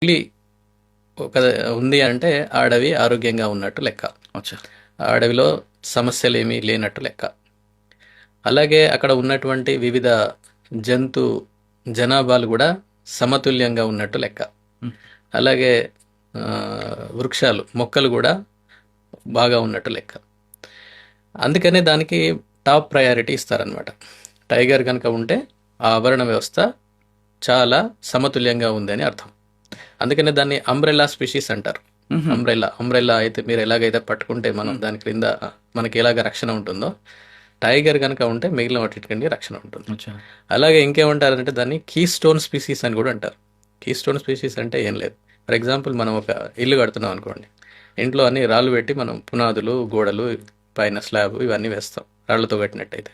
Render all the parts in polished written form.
పులి ఒక ఉంది అంటే ఆ అడవి ఆరోగ్యంగా ఉన్నట్టు లెక్క. అచ్చా. ఆ అడవిలో సమస్యలు ఏమీ లేనట్టు లెక్క. అలాగే అక్కడ ఉన్నటువంటి వివిధ జంతు జనాభాలు కూడా సమతుల్యంగా ఉన్నట్టు లెక్క. మ్. అలాగే ఆ, వృక్షాలు మొక్కలు కూడా బాగా ఉన్నట్టు లెక్క. అందుకనే దానికి టాప్ ప్రయారిటీ ఇస్తారనమాట. టైగర్ కనుక ఉంటే ఆ ఆవరణ వ్యవస్థ చాలా సమతుల్యంగా ఉంది అని అర్థం. అందుకనే దాన్ని అంబ్రెల్లా స్పీషీస్ అంటారు. మ్హూ. అంబ్రెల్లా అయితే మీరు ఎలాగైతే పట్టుకుంటే మనం దాని క్రింద మనకి ఎలాగ రక్షణ ఉంటుందో, టైగర్ కనుక ఉంటే మిగిలిన వాటికి రక్షణ ఉంటుంది. అచ్చా. అలాగే ఇంకేమంటారంటే దాన్ని కీ స్టోన్ స్పీసీస్ అని కూడా అంటారు. కీ స్టోన్ స్పీసీస్ అంటే ఏం లేదు. ఫర్ ఎగ్జాంపుల్ మనం ఒక ఇల్లు కడుతున్నాం అనుకోండి, ఇంట్లో అన్ని రాళ్ళు పెట్టి మనం పునాదులు గోడలు పైన స్లాబ్ ఇవన్నీ వేస్తాం రాళ్లతో కట్టినట్టయితే.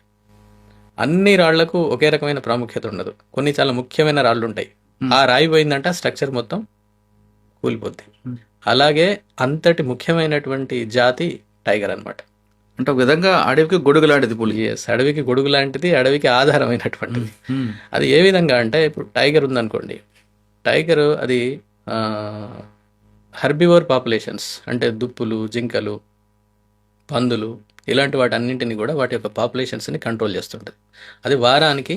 అన్ని రాళ్లకు ఒకే రకమైన ప్రాముఖ్యత ఉండదు. కొన్ని చాలా ముఖ్యమైన రాళ్ళు ఉంటాయి. ఆ రాయి పోయిందంటే ఆ స్ట్రక్చర్ మొత్తం కూలిపోద్ది. మ్. అలాగే అంతటి ముఖ్యమైనటువంటి జాతి టైగర్ అన్నమాట. అంటే ఒక విధంగా అడవికి గొడుగు లాంటిది పులి. ఎస్, అడవికి గొడుగు లాంటిది, అడవికి ఆధారమైనటువంటిది. మ్. అది ఏ విధంగా అంటే ఇప్పుడు టైగర్ ఉందనుకోండి, టైగర్ అది హెర్బివోర్ పాపులేషన్స్ అంటే దుప్పులు, జింకలు, పందులు ఇలాంటి వాటి అన్నింటినీ కూడా వాటి యొక్క పాపులేషన్స్ని కంట్రోల్ చేస్తుంటుంది. అది వారానికి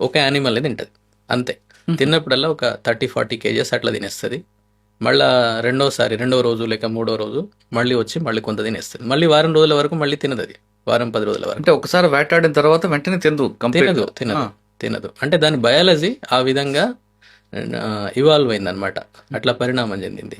ఒక యానిమల్ని తింటుంది అంతే. తిన్నప్పుడల్లా ఒక 30-40 కేజెస్ అట్లా తినేస్తుంది. మళ్ళా రెండో రోజు లేక మూడో రోజు మళ్ళీ వచ్చి మళ్ళీ కొంత తినేస్తుంది. మళ్ళీ వారం రోజుల వరకు మళ్ళీ తినదు. అది వారం 10 రోజుల వరకు అంటే ఒకసారి వేటాడిన తర్వాత వెంటనే తినదు కంప్లీట్. తినదు. అంటే దాని బయాలజీ ఆ విధంగా ఇవాల్వ్ అయిందనమాట, అట్లా పరిణామం చెందింది.